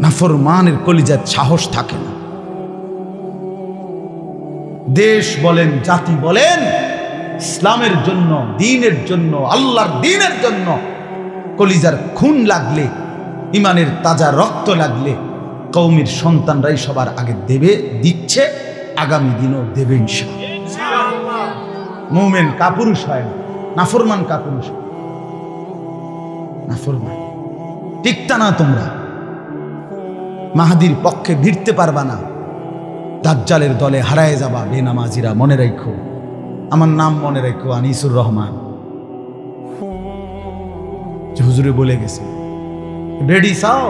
নাফরমানের কলিজার সাহস থাকে না। দেশ বলেন, জাতি বলেন, ইসলামের জন্য, দ্বীনের জন্য, আল্লাহর দ্বীনের জন্য কলিজার খুন লাগলে, ইমানের তাজা রক্ত লাগলে কওমের সন্তানরাই সবার আগে দেবে, দিচ্ছে, আগামী দিনও দেবে ইনশাআল্লাহ। মুমিন কাপুরুষ হয় না, নাফরমান কাপুরুষ। নাফরমান টিকতা না, তোমরা মাহাদির পক্ষে ভিড়তে পারবা না, দাজ্জালের দলে হারায় যাবা বেনামাজিরা। মনে রাখো, আমার নাম মনে রাখো, আনিসুর রহমান। হুজুরে বলে গেছে, বেড়ি চাও,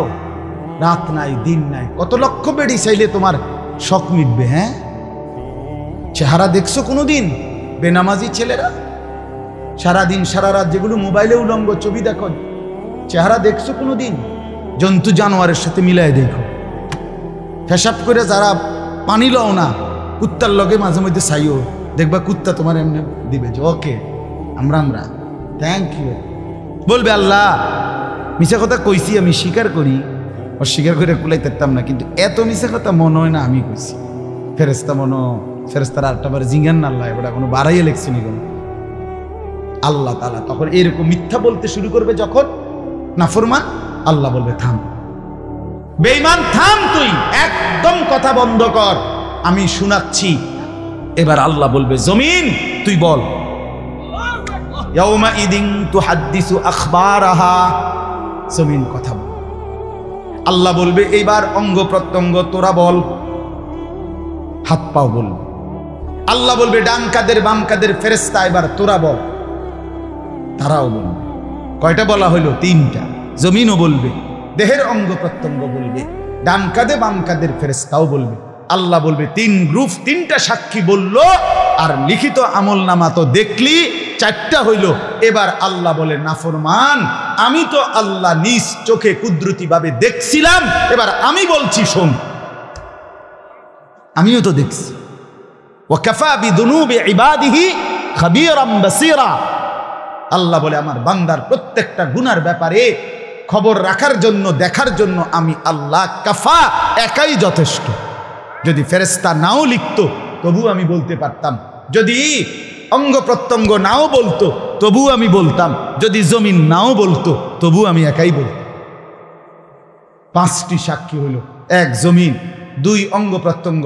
রাত নাই দিন নাই, কত লক্ষ বেড়ি চাইলে তোমার শখ মিটবে? হ্যাঁ, চেহারা দেখছো কোনোদিন? বেনামাজি ছেলেরা সারাদিন সারা রাত যেগুলো মোবাইলে উলঙ্গ ছবি দেখো, চেহারা দেখছো কোনোদিন? জন্তু জানোয়ারের সাথে মিলাই দেখো। ফেসাব করে যারা পানি লও না, কুত্তার লগে মাঝে মধ্যে চাইও, দেখবা কুত্তা তোমার এমনি দিবে যে ওকে আমরা থ্যাংক ইউ। বলবে আল্লাহ মিশা কথা কইছি, আমি স্বীকার করি, অস্বীকার করে কুলাই থাকতাম না, কিন্তু এত মিশা কথা মনে হয় না আমি কইছি। ফেরেস্তা মনো, ফেরেস্তারা আটটাবার জিঙ্গান না, আল্লাহ এবার কোনো বাড়াইয়ে লেখছিনি কোনো। আল্লাহ তাআলা তখন এরকম মিথ্যা বলতে শুরু করবে যখন নাফরমান, আল্লাহ বলবে থাম বেঈমান, থাম, তুই একদম কথা বন্ধ কর, আমি শোনাচ্ছি। এবার আল্লাহ বলবে জমিন তুই বল। ইয়াউমা ইদিন তুহাদ্দিসু আখবারাহা, জমিন কথা বল। আল্লাহ বলবে এইবার অঙ্গ প্রত্যঙ্গ তোরা বল, হাত পাও বলবে। আল্লাহ বলবে ডান কাদের বাম কাদের ফেরেশতা এবার তোরা বল, তারাও বলবে। কয়টা বলা হইল? তিনটা। জমিনও বলবে, দেহের অঙ্গ প্রত্যঙ্গ বলবে, ডান কাঁধে বাম কাঁধের ফেরেশতাও বলবে। আল্লাহ বলবে তিন গ্রুপ, তিনটা সাক্ষী বলল, আর লিখিত আমল নামা তো দেখলি, চারটা হইল। এবার আল্লাহ বলে নাফরমান, আমি তো আল্লাহ নিজ চোখে কুদরতি ভাবে দেখছিলাম, এবার আমি বলছি শোন। আমিও তো দেখছি। ওয়াকাফা বিদুনুবি ইবাদিহি খাবীরাম বাসীরা। আল্লাহ বলে আমার বান্দার প্রত্যেকটা গুনার ব্যাপারে খবর রাখার জন্য, দেখার জন্য আমি আল্লাহ কাফা, একাই যথেষ্ট। যদি ফেরেশতা নাও লিখতো তবু আমি বলতে পারতাম, যদি অঙ্গ প্রত্যঙ্গ নাও বলতো তবু আমি বলতাম, যদি জমিন নাও বলতো তবু আমি একাই বলতাম। পাঁচটি সাক্ষী হলো, এক জমিন, দুই অঙ্গ প্রত্যঙ্গ,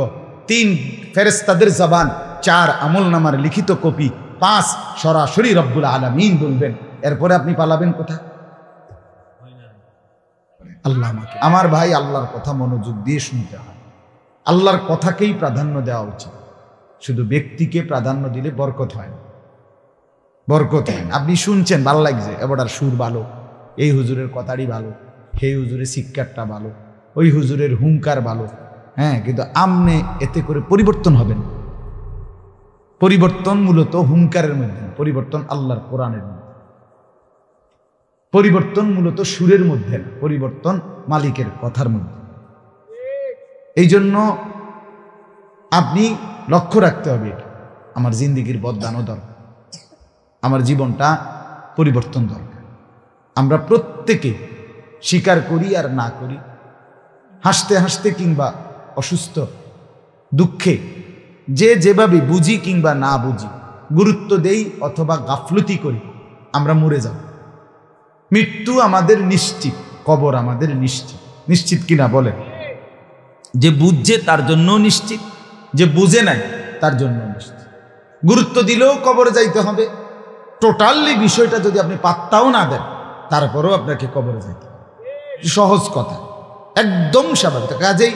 তিন ফেরেশতাদের জবান, চার আমল নামার লিখিত কপি, পাঁচ সরাসরি রব্বুল আলামিন বলবেন। এরপরে আপনি পালাবেন কোথায়? আল্লাহ আমাকে, আমার ভাই, আল্লাহর কথা মনোযোগ দিয়ে শুনতে হয়। আল্লাহর কথাকেই প্রাধান্য দেওয়া উচিত। শুধু ব্যক্তিকে প্রাধান্য দিলে বরকত হয় না, বরকত হয় না। আপনি শুনছেন, ভালো লাগছে, এবার সুর ভালো, এই হুজুরের কথাটি ভালো, সেই হুজুরের শিক্ষাটা ভালো, ওই হুজুরের হুঙ্কার ভালো, হ্যাঁ, কিন্তু আমনে এতে করে পরিবর্তন হবেন। পরিবর্তন মূলত হুঙ্কারের মধ্যে, পরিবর্তন আল্লাহর কোরআনের মধ্যে, পরিবর্তন মূলত সুরের মধ্যে, পরিবর্তন মালিকের কথার মধ্যে। এই জন্য আপনি লক্ষ্য রাখতে হবে, এটা আমার জিন্দিগির বদলানো দরকার, আমার জীবনটা পরিবর্তন দরকার। আমরা প্রত্যেকে স্বীকার করি আর না করি, হাসতে হাসতে কিংবা অসুস্থ দুঃখে, যে যেভাবে বুঝি কিংবা না বুঝি, গুরুত্ব দেই অথবা গাফলতি করি, আমরা মরে যাব। মৃত্যু আমাদের নিশ্চিত, কবর আমাদের নিশ্চিত। নিশ্চিত কিনা বলেন? যে বুঝছে তার জন্য নিশ্চিত, যে বুঝে নাই তার জন্য নিশ্চিত। গুরুত্ব দিলেও কবরে যাইতে হবে, টোটালি বিষয়টা যদি আপনি পাত্তাও না দেন তারপরেও আপনাকে কবরে যাইতে হবে। সহজ কথা, একদম স্বাভাবিক। কাজেই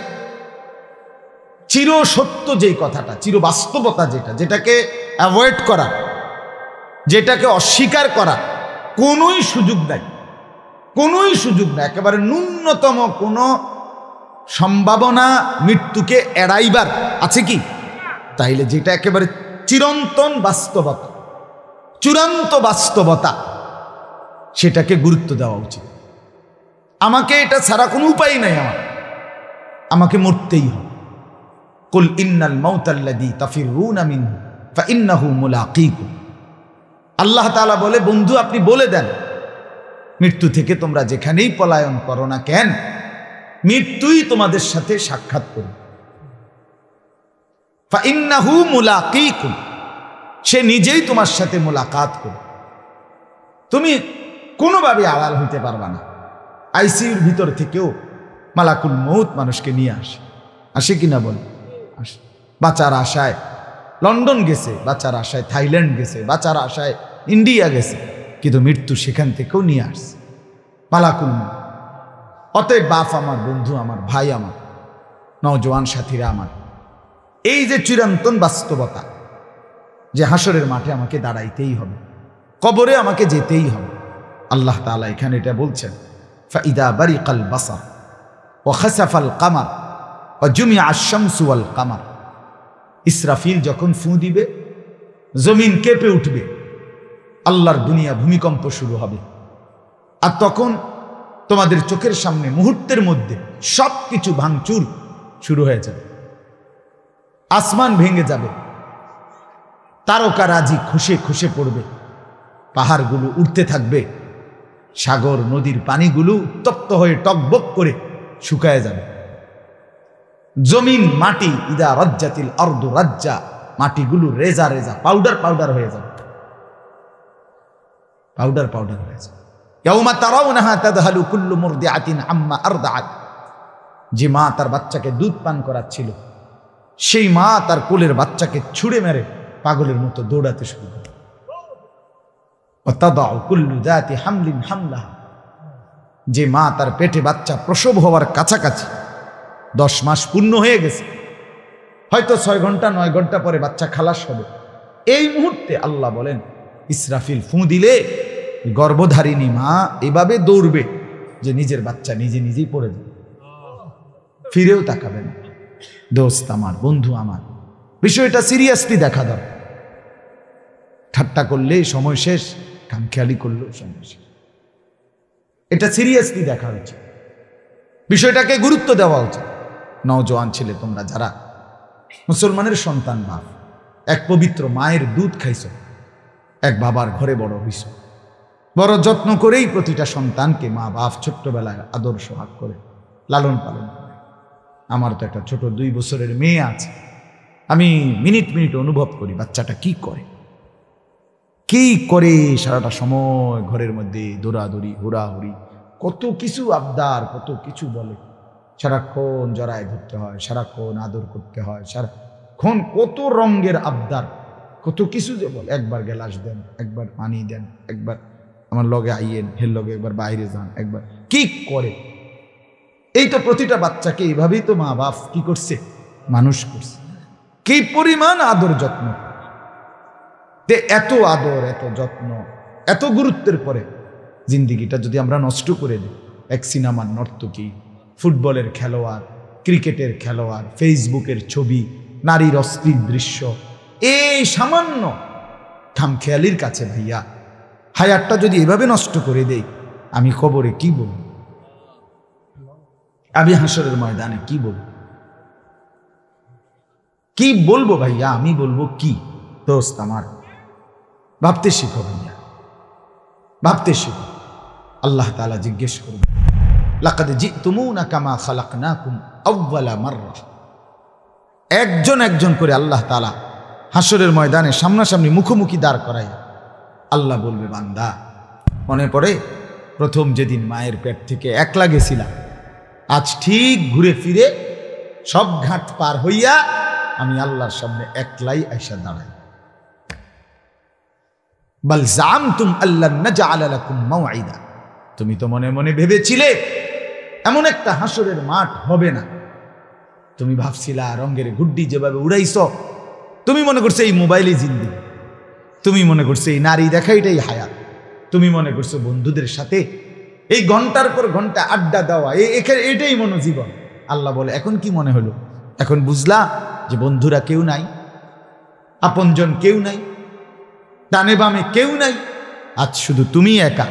চির সত্য যেই কথাটা, চির বাস্তবতা যেটা, যেটাকে অ্যাভয়েড করা, যেটাকে অস্বীকার করা কোনোই সুযোগ নাই, কোনোই সুযোগ নাই। একেবারে ন্যূনতম কোনো সম্ভাবনা মৃত্যুকে এড়াইবার আছে কি? তাইলে যেটা একেবারে চিরন্তন বাস্তবতা, চূড়ান্ত বাস্তবতা, সেটাকে গুরুত্ব দেওয়া উচিত। আমাকে এটা ছাড়া কোনো উপায় নাই, আমাকে মরতেই হবে। কুল ইন্নাল মাউতাল্লাযী তাফিরুনা মিনহু ফাইন্নাহু মুলাকীকুম। আল্লাহ তাআলা বলে, বন্ধু আপনি বলে দেন, মৃত্যু থেকে তোমরা যেখানেই পলায়ন করো না কেন, মৃত্যুই তোমাদের সাথে সাক্ষাৎ করবে। ফাইন্নাহু মুলাকীকুম, সে নিজেই তোমার সাথে মোলাকাত করবে। তুমি কোনোভাবে আড়াল হইতে পারবা না। আইসিইউর ভিতর থেকেও মালাকুল মউত মানুষকে নিয়ে আসে কিনা বল? আসে। বাঁচার আশায় লন্ডন গেছে, বাঁচার আশায় থাইল্যান্ড গেছে, বাঁচার আশায় ইন্ডিয়া গেছে, কিন্তু মৃত্যু সেখান থেকেও নিয়ে আসছে মালাকুল মউত। অতএব বাপ আমার, বন্ধু আমার, ভাই আমার, নওজোয়ান সাথীরা আমার, এই যে চিরন্তন বাস্তবতা যে হাসরের মাঠে আমাকে দাঁড়াইতেই হবে, কবরে আমাকে যেতেই হবে। আল্লাহ তাআলা এখানে এটা বলছেন, ফাইদা বারিকাল বাসার ওয়া খাসাফাল কামার ওয়া জুমিআ আশ-শামসু ওয়াল কামার। ইসরাফিল যখন ফু দিবে জমিন কেঁপে উঠবে, আল্লাহর দুনিয়া ভূমিকম্প শুরু হবে, আর তখন তোমাদের চোখের সামনে মুহূর্তের মধ্যে সবকিছু ভাঙচুর শুরু হয়ে যাবে, আসমান ভেঙে যাবে, তারকারাজি খসে খসে পড়বে, পাহাড়গুলো উঠতে থাকবে, সাগর নদীর পানিগুলো উত্তপ্ত হয়ে টকবক করে শুকায় যাবে, জমিন মাটি ইদা রাজ্জাতিল আরদু রাজ্জা, মাটিগুলো রেজা রেজা পাউডার পাউডার হয়ে যাবে, পাউডার পাউডার হয়ে যাবে। ইয়াউমা তারাউনাহা তাদহালু কুল্লু মুরদিআতিন আম্মা আরদাআত, যে মা তার বাচ্চাকে দুধ পান করাচ্ছিল, সেই মা তার কোলের বাচ্চাকে ছুঁড়ে মেরে পাগলের মতো দৌড়াতে শুরু করে। ওয়াতাদাউ কুল্লু যাতি হামলিন হামলাহা, যে মা তার পেটে বাচ্চা প্রসব হওয়ার কাছাকাছি 10 মাস পূর্ণ হয়ে গেছে, হয়তো 6 ঘন্টা 9 ঘন্টা পরে বাচ্চা খালাস হবে, এই মুহূর্তে আল্লাহ বলেন ইসরাফিল ফু দিলে গর্ভধারিণী মা এভাবে দৌড়বে যে নিজের বাচ্চা নিজে নিজেই পড়ে যাবে, ফিরেও তাকাবে না। দোস্ত আমার, বন্ধু আমার, বিষয়টা সিরিয়াসলি দেখা দরকার। ঠাট্টা করলে সময় শেষ, খামখেয়ালি করলেও সময় শেষ। এটা সিরিয়াসলি দেখা উচিত, বিষয়টাকে গুরুত্ব দেওয়া উচিত। নওজোয়ান ছেলে তোমরা যারা মুসলমানের সন্তান, বাপ, এক পবিত্র মায়ের দুধ খাইছ, এক বাবার ঘরে বড় হইছ, বড় যত্ন করেই প্রতিটা সন্তানকে মা বাপ ছোট্টবেলায় আদর সোহাগ করে লালন পালন করে। আমার তো একটা ছোট 2 বছরের মেয়ে আছে, আমি মিনিট মিনিট অনুভব করি বাচ্চাটা কি করে, কি করে সারাটা সময় ঘরের মধ্যে দৌড়াদৌড়ি হুড়াহুড়ি, কত কিছু আবদার, কত কিছু বলে, সারাক্ষণ জড়ায় ধরতে হয়, সারাক্ষণ আদর করতে হয়, সারাক্ষণ কত রঙের আবদার, কত কিছু যে বলে, একবার গ্লাস দেন, একবার পানি দেন, একবার আমার লগে আইয়েন, হের লগে একবার বাইরে যান, একবার কি করে। এই তো প্রতিটা বাচ্চাকে এইভাবেই তো মা বাপ কি করছে, মানুষ করছে। কি পরিমাণ আদর যত্ন, এত আদর, এত যত্ন, এত গুরুত্বের পরে জিন্দিগিটা যদি আমরা নষ্ট করে দিই, এক সিনেমার নর্তকী, ফুটবলের খেলোয়াড়, ক্রিকেটের খেলোয়াড়, ফেসবুকের ছবি, নারীর অশ্লীল দৃশ্য, এই সামান্য খামখেয়ালির কাছে ভাইয়া হায়াতটা যদি এভাবে নষ্ট করে দেই, আমি কবরে কি বলবো, আমি হাসরের ময়দানে কি বলবো, কি বলবো ভাইয়া, আমি বলবো কি? দোস্ত আমার, ভাবতে শিখো ভাইয়া, ভাবতে শিখো। আল্লাহ তাআলা জিজ্ঞেস করবেন, লাকাদ জিতুমুনা কামা খালাকনাকুম আউওয়ালা মাররা। একজন একজন করে আল্লাহ তাআলা হাসরের ময়দানে সামনাসামনি মুখোমুখি দাঁড় করায় আল্লাহ বলবে, বান্দা মনে পড়ে প্রথম যেদিন মায়ের পেট থেকে একলা গেছিলাম, আজ ঠিক ঘুরে ফিরে সব ঘাট পার হইয়া আমি আল্লাহর সামনে একলাই আইসা দাঁড়াই। বাল জামতুম আল্লান নাজআলা লাকুম মাওঈদা, তুমি তো মনে মনে ভেবেছিলে এমন একটা হাসরের মাঠ হবে না। তুমি ভাবছিলা রঙের গুড্ডি যেভাবে উড়াইছো, তুমি মনে করছো এই মোবাইলে জিন্দেগি, তুমি মনে করছো এই নারী দেখা এটাই হায়াত, তুমি মনে করছো বন্ধুদের সাথে এই ঘন্টার পর ঘন্টা আড্ডা দেওয়া এটাই মনোজীবন। আল্লাহ বলে, এখন কি মনে হলো? এখন বুঝলা যে বন্ধুরা কেউ নাই, আপনজন কেউ নাই, ডানে বামে কেউ নাই, আজ শুধু তুমি একা।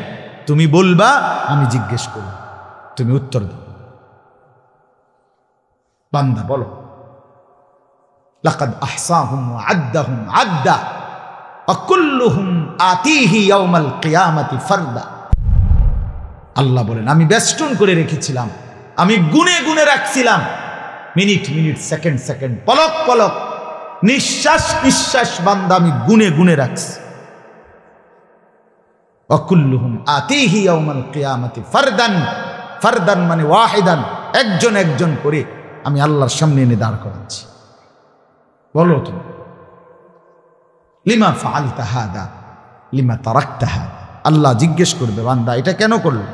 তুমি বলবা, আমি জিজ্ঞেস করব, তুমি উত্তর দাও। বান্দা বলো, লাকাদ আহসাহুম ওয়া আদ্দাহুম আদ্দা ওয়া কুল্লুহুম আতিহি ইয়াউমাল কিয়ামাতি ফারদা। আল্লাহ বলেন, আমি বেষ্টন করে রেখেছিলাম আমি গুনে গুনে রাখছিলাম, মিনিট মিনিট, সেকেন্ড সেকেন্ড, পলক পলক, নিঃশ্বাস নিঃশ্বাস বান্দা আমি গুনে গুনে রাখছি। ওয়াকুল্লুহুম আতিহি ইয়াউমাল কিয়ামাতি ফারদান, ফারদান মানে ওয়াহিদান, একজন একজন করে আমি আল্লাহর সামনে এনে দাঁড় করাচ্ছি। বলো তুমি, লিমা ফাআলতা হাদা লিমা তারাকতা হাদা। আল্লাহ জিজ্ঞেস করবে, বান্দা এটা কেন করলো,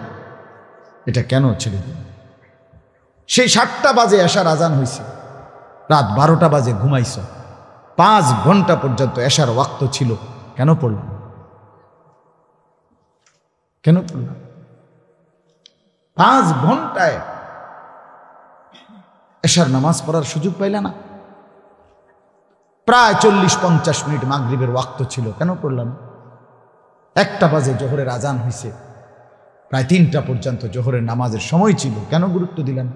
এটা কেন ছেড়ে দিল? সেই 7টা বাজে এশার আজান হয়েছে, রাত 12টা বাজে ঘুমাইছ, 5 ঘন্টা পর্যন্ত এশার ওয়াক্ত ছিল, কেন পড়ল? কেন পড়ল? 5 ঘন্টায় এশার নামাজ পড়ার সুযোগ পাইলা না? প্রায় 40-50 মিনিট মাগরিবের ওয়াক্ত ছিল, কেন পড়লাম? 1টা বাজে জোহরের আজান হয়েছে, প্রায় 3টা পর্যন্ত জোহরের নামাজের সময় ছিল, কেন গুরুত্ব দিলাম?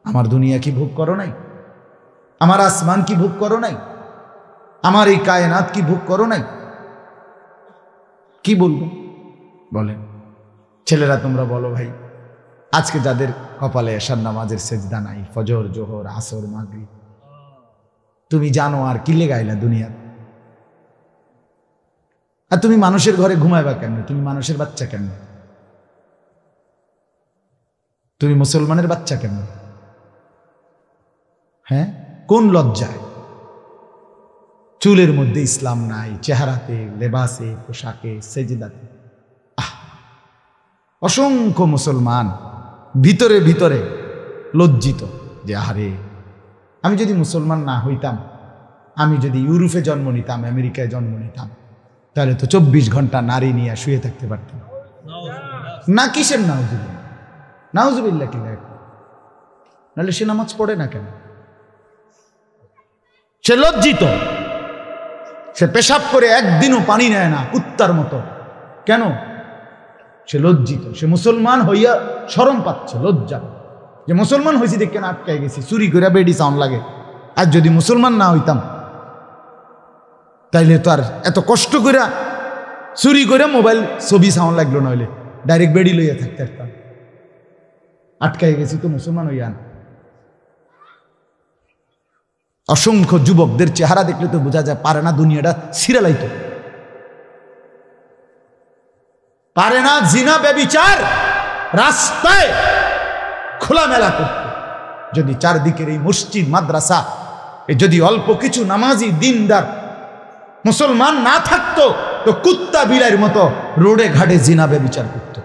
আমার দুনিয়া কি ভোগ করো নাই? আমার আসমান কি ভোগ করো নাই? আমার এই কায়নাত কি ভোগ করো নাই? কি বলবো বলেন? ছেলেরা তোমরা বলো ভাই, আজকে যাদের কপালে এশার নামাজের সেজদা নাই, ফজর জোহর আসর মাগরিব, তুমি জানো আর কি লেগাইলা দুনিয়া? আর তুমি মানুষের ঘরে ঘুমাইবা কেন? তুমি মানুষের বাচ্চা কেন? তুমি মুসলমানের বাচ্চা কেন? হ্যাঁ, কোন লজ্জায়? চুলের মধ্যে ইসলাম নাই, চেহারাতে, লেবাসে, পোশাকে, সেজদাতে। অসংখ্য মুসলমান ভিতরে ভিতরে লজ্জিত যে আরে আমি যদি মুসলমান না হইতাম, আমি যদি ইউরোপে জন্ম নিতাম, আমেরিকায় জন্ম নিতাম, তাহলে তো 24 ঘন্টা নারী নিয়ে শুয়ে থাকতে পারতাম না। কিসের নাউজুবিল্লাহ? নাউজুবিল্লাহ কি দেখ, নাহলে সে নামাজ পড়ে না কেন? সে লজ্জিত, সে পেশাব করে একদিনও পানি নেয় না কুত্তার মতো, কেন? সে লজ্জিত, সে মুসলমান হইয়া শরম পাচ্ছে, লজ্জা, যে মুসলমান হয়েছি দেখে না আটকায় গেছি, চুরি করে বেডি সাউন্ড লাগে। আর যদি মুসলমান না হইতাম তাইলে তো আর এত কষ্ট করে চুরি করে মোবাইল ছবি সাউন্ড লাগলো, নইলে ডাইরেক্ট বেডি লইয়া থাকতে পারতাম। আটকায় গেছি তো মুসলমান হইয়া না। অসংখ্য যুবকদের চেহারা দেখলে তো বোঝা যায় পারে না দুনিয়াটা সিরালাইতো, পারে না জিনা ব্যভিচার রাস্তায় খোলামেলা করতে। যদি চারদিকের এই মসজিদ মাদ্রাসা, যদি অল্প কিছু নামাজি দিনদার মুসলমান না থাকতো, তো কুত্তা বিলাইয়ের মতো রোডে ঘাটে জিনা ব্যভিচার করত।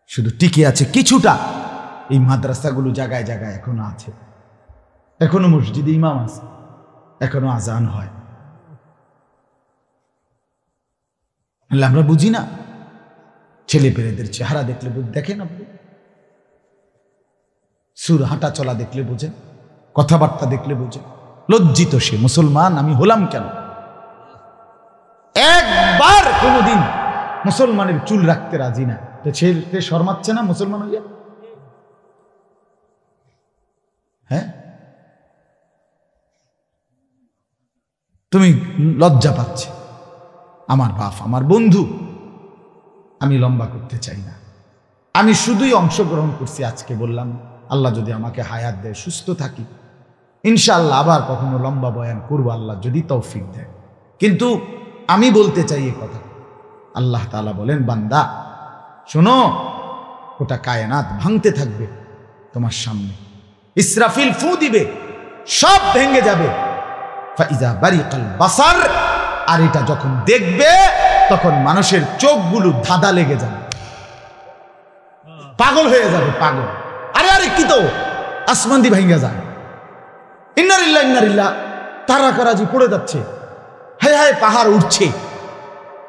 শুধু টিকে আছে কিছুটা এই মাদ্রাসাগুলো, জায়গায় জায়গায় এখনো আছে, এখনো মসজিদে ইমাম আছে, এখনো আজান হয়। আমরা বুঝি না? ছেলে পেলেদের চেহারা দেখলে দেখেন আপনি, সুর হাঁটা চলা দেখলে বোঝেন, কথাবার্তা দেখলে বোঝেন। লজ্জিত সে, মুসলমান আমি হলাম কেন? একবার কোনোদিন মুসলমানের চুল রাখতে রাজি না, তো ছেলে শর্মাচ্ছে না মুসলমান হইয়া? হ্যাঁ, তুমি লজ্জা পাচ্ছে। আমার বাপ, আমার বন্ধু, আমি লম্বা করতে চাই না, আমি শুধুই অংশগ্রহণ করছি। আজকে বললাম আল্লাহ যদি আমাকে হায়াত দেয়, সুস্থ থাকি, ইনশাআল্লাহ আবার কখনো লম্বা বয়ান করবো, আল্লাহ যদি তৌফিক দেয়। কিন্তু আমি বলতে চাই এই কথা, আল্লাহ তাআলা বলেন, বান্দা শোনো, ওটা কায়নাত ভাঙতে থাকবে তোমার সামনে, ইসরাফিল ফু দিবে, সব ভেঙে যাবে। ফাইজা বারিকাল বাসার, আর এটা যখন দেখবে তখন মানুষের চোখগুলো ধাঁধা লেগে যাবে, পাগল হয়ে যাবে, পাগল। আরে আরে কি তো আসমান দি ভাঙ্গা যায়, ইন্নারিল্লাহ ইন্নারিল্লাহ, তারা কারাজি পড়ে যাচ্ছে, হায় হায় পাহাড় উঠছে।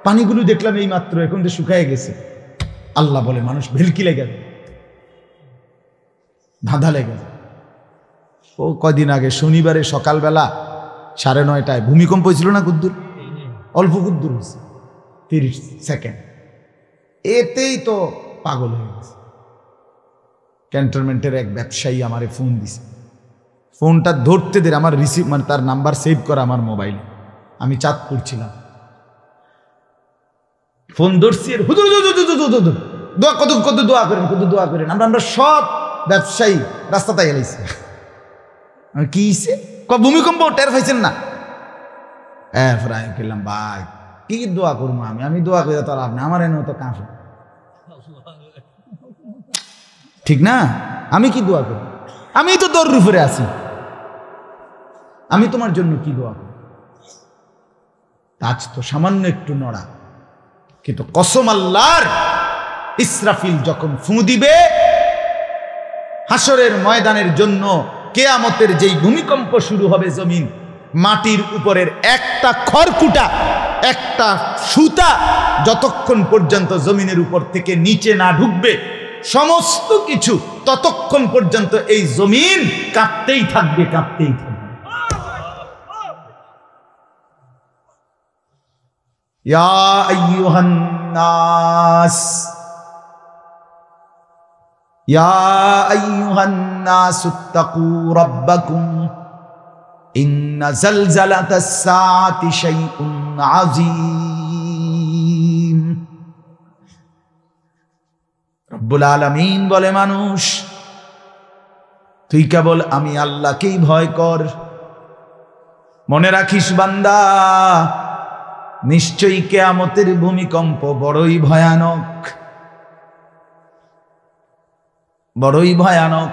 পানিগুলো দেখলাম এই মাত্র, এখন তো শুকায় গেছে। আল্লাহ বলে মানুষ ভেলকি লেগে যাবে, ধাঁধা লেগে যাবে। ও কদিন আগে শনিবারে সকালবেলা 9:30টায় ভূমিকম্প হয়েছিল না, কুদ্দুর, অল্প কুদ্দুর হয়েছে, 30 সেকেন্ড, এতেই তো পাগল হয়ে গেছে। ক্যান্টনমেন্টের এক ব্যবসায়ী আমারে ফোন দিছে, ফোনটা ধরতে দের আমার রিসিভ, মানে তার নাম্বার সেভ করা আমার মোবাইলে, আমি চাঁদপুর ছিলাম। ফোন ধরছি, হুজুর দোয়া কত দোয়া করেন। আমরা সব ব্যবসায়ী রাস্তাতে এলাইছি। কি ভূমিকম্প টের পাইছেন না? প্রায় করলাম ভাই কি দোয়া করবো আমি দোয়া করে তো লাভ নেই, আমার এনে তো কাঁপে, ঠিক না? আমি কি দোয়া করব? আমি তো তোর উপরে আছি, আমি তোমার জন্য কি দোয়া করব? আজ তো সামান্য একটু নড়া, কিন্তু কসম আল্লাহর, ইসরাফিল যখন ফু দিবে হাসরের ময়দানের জন্য, কিয়ামতের যেই ভূমিকম্প শুরু হবে, জমিন মাটির উপরের একটা খড়কুটা, একটা সুতা যতক্ষণ পর্যন্ত জমিনের উপর থেকে নিচে না ঢুকবে, সমস্ত কিছু ততক্ষণ পর্যন্ত এই জমিন কাঁপতেই থাকবে। ইয়া আইয়ুহান নাস, ইয়া আইয়ুহান নাস ইত্তাকু রাব্বাকুম ইন্না জালজালাতাস সাআতি শাইউন আযীম। রব্বুল আলামিন বলে, মানুষ তুই কেবল আমি আল্লাহকেই ভয় কর। মনে রাখিস বান্দা, নিশ্চয়ই কিয়ামতের ভূমিকম্প বড়ই ভয়ানক, বড়ই ভয়ানক।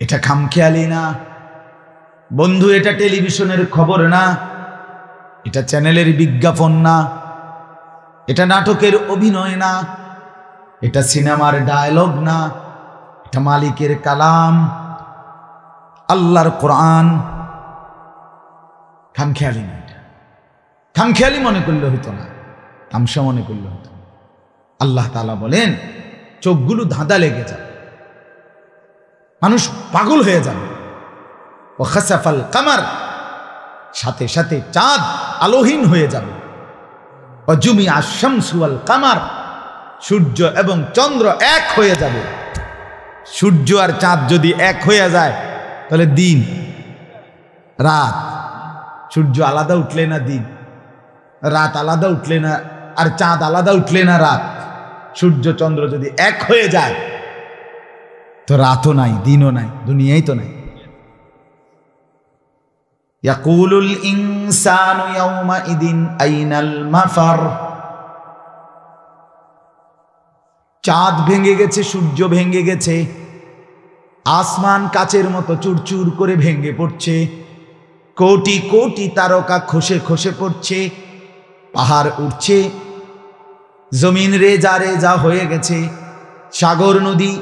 এটা খামখেয়ালি না বন্ধু, এটা টেলিভিশনের খবর না, এটা চ্যানেলের বিজ্ঞাপন না, এটা নাটকের অভিনয় না, এটা সিনেমার ডায়লগ না, এটা মালিকের কালাম, আল্লাহর কোরআন। খামখেয়ালি না, এটা খামখেয়ালি মনে করলে হইতো না, তামসা মনে করলে হতো। আল্লাহ তাআলা বলেন, চোখগুলো ধাঁধা লেগে যাবে, মানুষ পাগল হয়ে যাবে। ও খাসাফাল কামার, সাথে সাথে চাঁদ আলোহীন হয়ে যাবে। ও জুমিআ শামসু ওয়াল কামার, সূর্য এবং চন্দ্র এক হয়ে যাবে। সূর্য আর চাঁদ যদি এক হয়ে যায় তাহলে দিন রাত, সূর্য আলাদা উঠলে না দিন, রাত আলাদা উঠলে না, আর চাঁদ আলাদা উঠলে না রাত। সূর্য চন্দ্র যদি এক হয়ে যায় তো রাতও নাই, দিনও নাই, দুনিয়াই তো নাই। ইয়াকুলুল ইনসানু ইয়াউমাইদিন আইনাল মাফার। চাঁদ ভেঙে গেছে, সূর্য ভেঙে গেছে, আসমান কাচের মতো চুরচুর করে ভেঙে পড়ছে, কোটি কোটি তারকা খসে খসে পড়ছে, পাহাড় উঠছে, জমিন রেজা রেজা হয়ে গেছে, সাগর নদী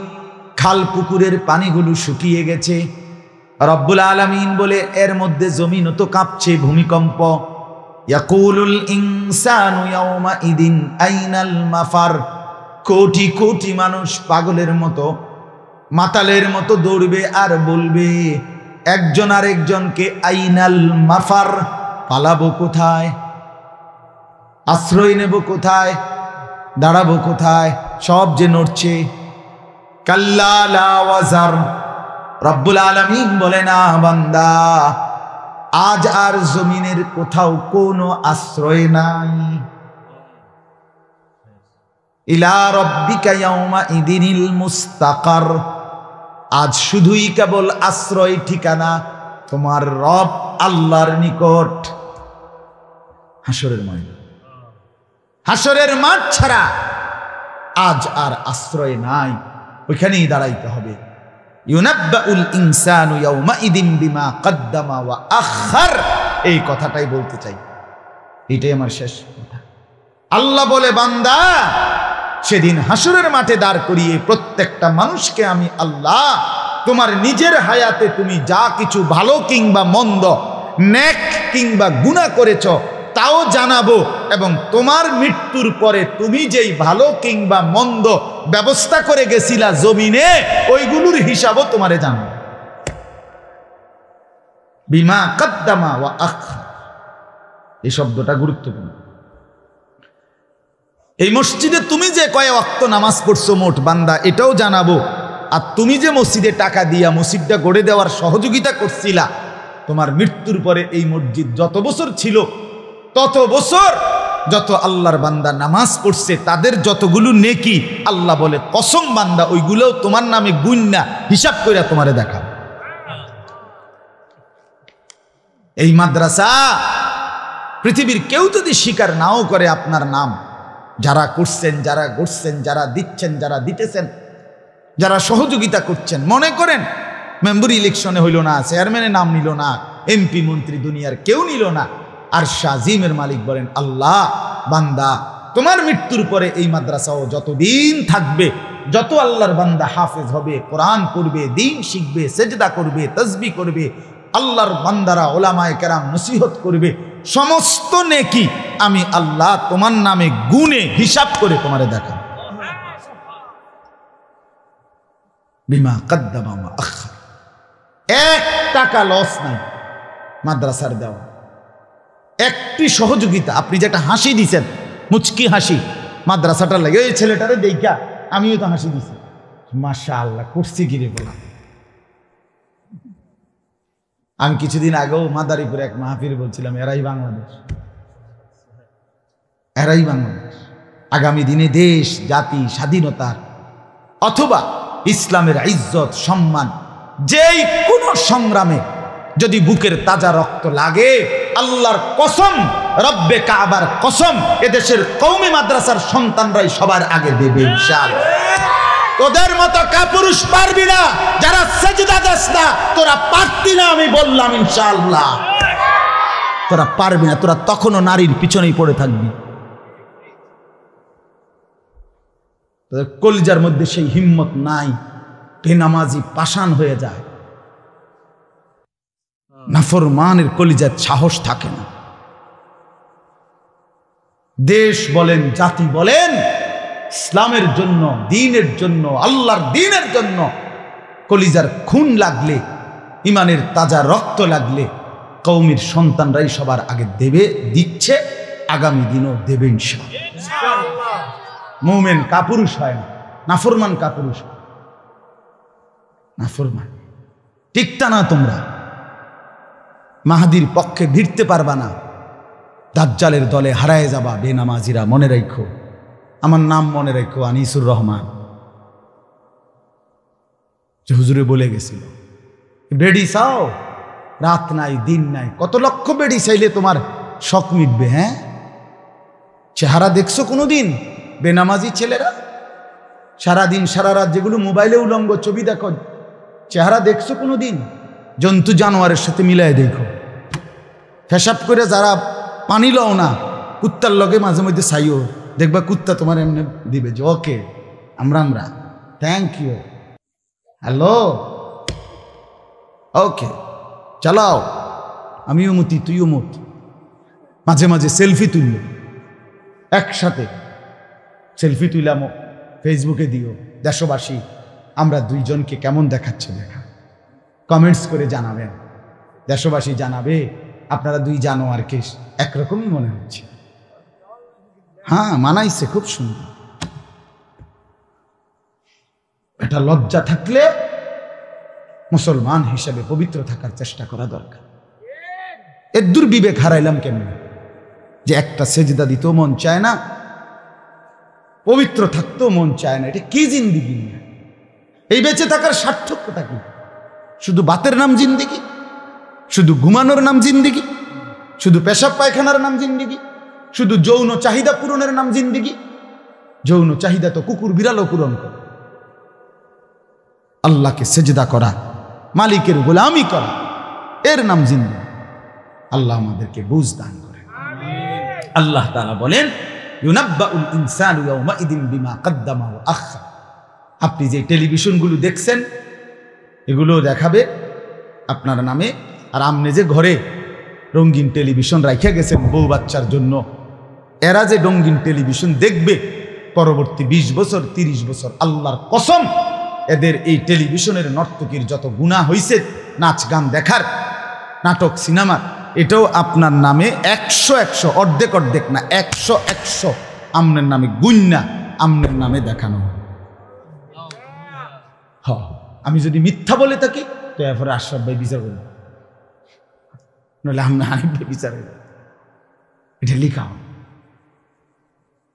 খাল পুকুরের পানিগুলো শুকিয়ে গেছে। রব্বুল আলামিন বলে, এর মধ্যে জমিনও তো কাঁপছে, ভূমিকম্প। ইয়াকুলুল ইনসানু ইয়াউমাইদিন আইনাল মাফার। কোটি কোটি মানুষ পাগলের মতো, মাতালের মতো দৌড়বে আর বলবে একজন আরেকজনকে, আইনাল মাফার, পালাবো কোথায়, আশ্রয় নেব কোথায়, দাঁড়াবো কোথায়, সব যে নড়ছে। কাল্লা লা ওয়াজার। রব্বুল আলামিন বলে, না বান্দা, আজ আর জমিনের কোথাও কোনো আশ্রয় নাই। ইলা রব্বিকা ইয়াউমাইদিনিল মুস্তাকার। আজ শুধুই কেবল আশ্রয় ঠিকানা তোমার রব আল্লাহর নিকট। হাসরের ময়দান, হাসরের মাঠ ছাড়া আজ আর আশ্রয় নাই, ওইখানেই দাঁড়াইতে হবে। ইউনাব্বাউল ইনসানু ইয়াউমাইদিন বিমা কদ্দামা ওয়া আখার। এই কথাটাই বলতে চাই, এটাই আমার শেষ কথা। আল্লাহ বলে, বান্দা, সেদিন হাসরের মাঠে দাঁড় করিয়ে প্রত্যেকটা মানুষকে আমি আল্লাহ তোমার নিজের হায়াতে তুমি যা কিছু ভালো কিংবা মন্দ, নেক কিংবা গুনাহ করেছ তাও জানাবো, এবং তোমার মৃত্যুর পরে তুমি যেই ভালো কিংবা মন্দ ব্যবস্থা করে গেছিলা জমিনে, ওইগুলোর হিসাবও তোমারে জানাবো। বিমা কদ্দামা ওয়া আখার, এই শব্দটা গুরুত্বপূর্ণ। এই মসজিদে তুমি যে কয় ওয়াক্ত নামাজ পড়ছো মোট বান্দা, এটাও জানাবো। আর তুমি যে মসজিদে টাকা দিয়া মসজিদটা গড়ে দেওয়ার সহযোগিতা করছিলা, তোমার মৃত্যুর পরে এই মসজিদ যত বছর ছিল তত বছর যত আল্লাহর বান্দা নামাজ পড়ছে তাদের যতগুলো নেকি আল্লাহ বলে কসম বান্দা ওইগুলোও তোমার নামে গুণনা হিসাব কইরা তোমারে দেখা। এই মাদ্রাসা পৃথিবীর কেউ যদি স্বীকার নাও করে আপনার নাম, যারা করছেন, যারা গড়ছেন, যারা দিচ্ছেন, যারা দিতেছেন, যারা সহযোগিতা করছেন, মনে করেন মেম্বার ইলেকশনে হইল না, চেয়ারম্যানের নাম নিল না, এমপি মন্ত্রী দুনিয়ার কেউ নিল না, আর শাজিমের মালিক বলেন আল্লাহ বান্দা তোমার মৃত্যুর পরে এই মাদ্রাসাও যতদিন থাকবে, যত আল্লাহর বান্দা হাফেজ হবে, কোরআন পড়বে, দ্বীন শিখবে, সেজদা করবে, তাসবিহ করবে, আল্লাহর বান্দারা ওলামায়ে কেরাম নসিহত করবে, সমস্ত নেকি আমি আল্লাহ তোমার নামে গুণে হিসাব করে তোমারে দেখা। বিমা কদ্দামা ওয়া আখার, 1 টাকা লস নাই মাদ্রাসার দেওয়া। একটি সহযোগিতা, আপনি যেটা হাসি দিছেন, মুচকি হাসি মাদ্রাসাটার লাগে, ওই ছেলেটারে দেখা আমিও তো হাসি দিছি, মাশাআল্লাহ করছি কিরে বলা। আমি কিছুদিন আগেও মাদারীপুরে এক মাহফিল বলছিলাম, এরাই বাংলাদেশ, এরাই বাংলাদেশ। আগামী দিনে দেশ জাতি স্বাধীনতার অথবা ইসলামের ইজ্জত সম্মান যেই কোনো সংগ্রামে যদি বুকের তাজা রক্ত লাগে, আল্লাহর কসম, রব্বে কাবার কসম, এদেশের কওমি মাদ্রাসার সন্তানরাই সবার আগে দেবে ইনশাআল্লাহ। তোদের মতো কাপুরুষ পারবি না, যারা সেজদা দেস না, তোরা পারতি না, আমি বললাম ইনশাআল্লাহ তোরা পারবি না, তোরা তখনও নারীর পিছনেই পড়ে থাকবি। তোদের কলিজার মধ্যে সেই হিম্মত নাই, বেনামাজি পাষাণ হয়ে যায়, নাফরমানের কলিজার সাহস থাকে না। দেশ বলেন, জাতি বলেন, ইসলামের জন্য, দ্বীনের জন্য, আল্লাহর দ্বীনের জন্য কলিজার খুন লাগলে, ইমানের তাজা রক্ত লাগলে কওমির সন্তানরাই সবার আগে দেবে, দিচ্ছে, আগামী দিনও দেবে ইনশাআল্লাহ। মুমিন কাপুরুষ হয় না, নাফরমান কাপুরুষ, নাফরমান। টিকতা না তোমরা, মাহাদির পক্ষে ভিড়তে পারবা না, দাজ্জালের দলে হারায় যাবা বেনামাজিরা। মনে রাখো, আমার নাম মনে রাখো, আনিসুর রহমান। যে হুজুরে বলে গেছিল, বেডি চাও, রাত নাই দিন নাই, কত লক্ষ বেডি চাইলে তোমার শখ মিটবে? হ্যাঁ, চেহারা দেখছো কোনোদিন? বেনামাজি ছেলেরা সারাদিন সারা রাত যেগুলো মোবাইলে উলঙ্গ ছবি দেখো, চেহারা দেখছো কোনোদিন? জন্তু জানোয়ারের সাথে মিলাই দেখো। পেশাব করে যারা পানি লও না, কুত্তার লগে মাঝে মধ্যে চাইও, দেখবা কুত্তা তোমার এমনি দিবে যে ওকে, আমরা থ্যাংক ইউ, হ্যালো, ওকে, চালাও, আমিও মতি তুইও মত। মাঝে মাঝে সেলফি তুলল, একসাথে সেলফি তুইলাম, ফেসবুকে দিও, দেশবাসী আমরা দুইজনকে কেমন দেখাচ্ছে দেখা, কমেন্টস করে জানাবেন। দেশবাসী জানাবে আপনারা দুই জানোয়ারকে একরকমই মনে হচ্ছে। হ্যাঁ, মানাইছে, খুব সুন্দর। এটা লজ্জা থাকলে মুসলমান হিসেবে পবিত্র থাকার চেষ্টা করা দরকার। এর দুর্বিবেক হারাইলাম কেমন, যে একটা সেজদা দিতেও মন চায় না, পবিত্র থাকতেও মন চায় না। এটা কি জিন্দিগি? এই বেঁচে থাকার সার্থকতা কি? শুধু বাতের নাম জিন্দিগি, শুধু ঘুমানোর নাম জিন্দিগি, শুধু পেশাব পায়খানার নাম জিন্দিগি, শুধু যৌন চাহিদা পূরণের নাম জিন্দিগি। যৌন চাহিদা তো কুকুর বিড়ালও পূরণ করে। আল্লাহকে সেজদা করা, মালিকের গোলামি করা, এর নাম জিন্দিগি। আল্লাহ আমাদেরকে বুঝ দান করে। আল্লাহ তাআলা বলেন, ইউনাব্বাউল ইনসানু ইয়াওমাইদিন বিমা কদ্দামা ওয়া আখার। আপনি যে টেলিভিশনগুলো দেখছেন, এগুলো দেখাবে আপনার নামে। আর আপনি যে ঘরে রঙিন টেলিভিশন রাখিয়া গেছেন বউ বাচ্চার জন্য, এরা যে রঙিন টেলিভিশন দেখবে পরবর্তী 20 বছর 30 বছর, আল্লাহর কসম এদের এই টেলিভিশনের নর্তকীর যত গুনাহ হইছে, নাচ গান দেখার, নাটক সিনেমার, এটাও আপনার নামে 100 অর্ধেক অর্ধেক না, 100 আমনের নামে গুন্না, আমনের নামে দেখানো। আমি যদি মিথ্যা বলে থাকি তো এরপরে আশরাফ ভাই বিচার করবেন, নইলে আমরা হানিফ ভাই বিচার করবেন। এটা লিখা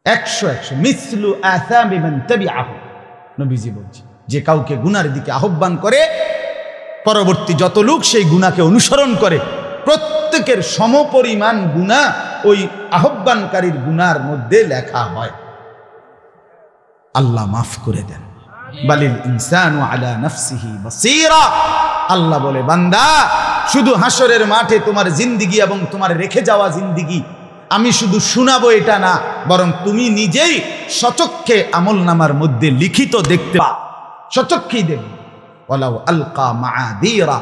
100 মিসলু আসামি মান তাবিআহু। নবীজি বলছে যে কাউকে গুনার দিকে আহ্বান করে পরবর্তী যত লোক সেই গুনাহকে অনুসরণ করে প্রত্যেকের সমপরিমাণ গুনাহ ওই আহ্বানকারীর গুনার মধ্যে লেখা হয়। আল্লাহ মাফ করে দেন। বালিল ইনসানু আলা নাফসিহি বাসীরা। আল্লাহ বলে বান্দা শুধু হাসরের মাঠে তোমার জিন্দেগি এবং তোমার রেখে যাওয়া জিন্দেগি আমি শুধু শোনাবো এটা না, বরং তুমি নিজেই সচক্ষে আমলনামার মধ্যে লিখিত দেখতে পাও, সচক্ষেই দেখবে। ওয়ালাউ আলকা মাআদিরা।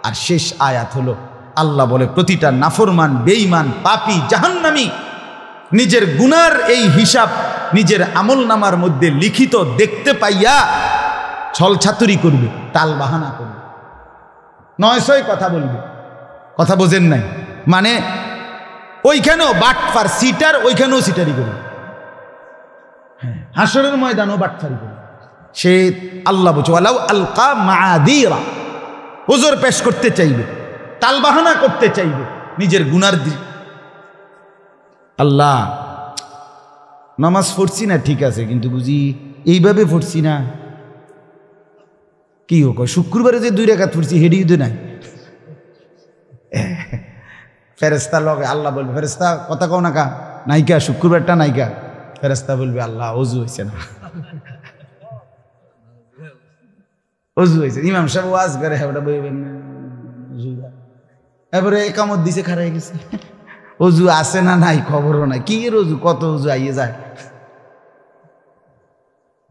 আর শেষ আয়াত হলো আল্লাহ বলে প্রতিটা নাফরমান, বেঈমান, পাপী, জাহান্নামী নিজের গুনার এই হিসাব নিজের আমলনামার মধ্যে লিখিত দেখতে পাইয়া ছলছাতুরি করবে, টাল বাহানা করবে, নয়সয় কথা বলবে। কথা বোঝেন নাই? মানে ওইখানেও বাটফার সিটার, ওইখানেও সিটারি করবে। হাসরের ময়দানও বাটফারি করবে। সে আল্লাহ বলছে ওয়ালাউ আলকা মাআদিরা, ওজর পেশ করতে চাইবে, টালবাহানা করতে চাইবে নিজের গুনার দিক। আল্লাহ নামাজ পড়ছি না ঠিক আছে, কিন্তু বুঝি এইভাবে পড়ছি না। কি হোক শুক্রবারে যে 2 রাকাত পড়ছি হেডিও তো নাই। ফেরেস্তা লগে আল্লাহ বলবে ফেরেস্তা কথা কও না কা নাইকা, শুক্রবারটা নাইকা। ফেরেস্তা বলবে আল্লাহ ওযু হয়েছে না, ওযু হয়েছে। ইমাম সাহেব ওয়াজ করে ওটা বলবেন এবারে একামত দিছে খারাই গেছে, ওযু আছে না নাই খবরও নাই। কি এর ওযু, কত ওযু আইয়ে যায়,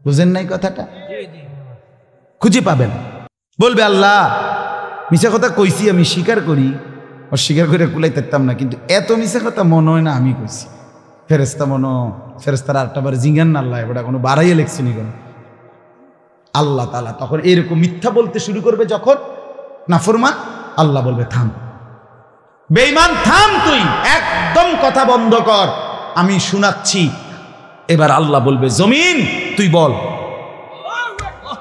বুঝেন নাই কথাটা? খুঁজে পাবেন। বলবে আল্লাহ মিছা কথা কইছি, আমি স্বীকার করি, অস্বীকার করে কুলাই থাকতাম না, কিন্তু এত মিছা কথা মনে হয় না আমি কইছি। ফেরেস্তা ফেরেস্তারা আরেকটা বার জিঙ্গান না আল্লাহ এটা কোনো বাড়াইয়ে লেখছিনি কেন। আল্লাহ তাআলা তখন এরকম মিথ্যা বলতে শুরু করবে যখন নাফরমান, আল্লাহ বলবে থাম বেঈমান, থাম, তুই একদম কথা বন্ধ কর, আমি শোনাচ্ছি। এবার আল্লাহ বলবে জমিন তুই বল।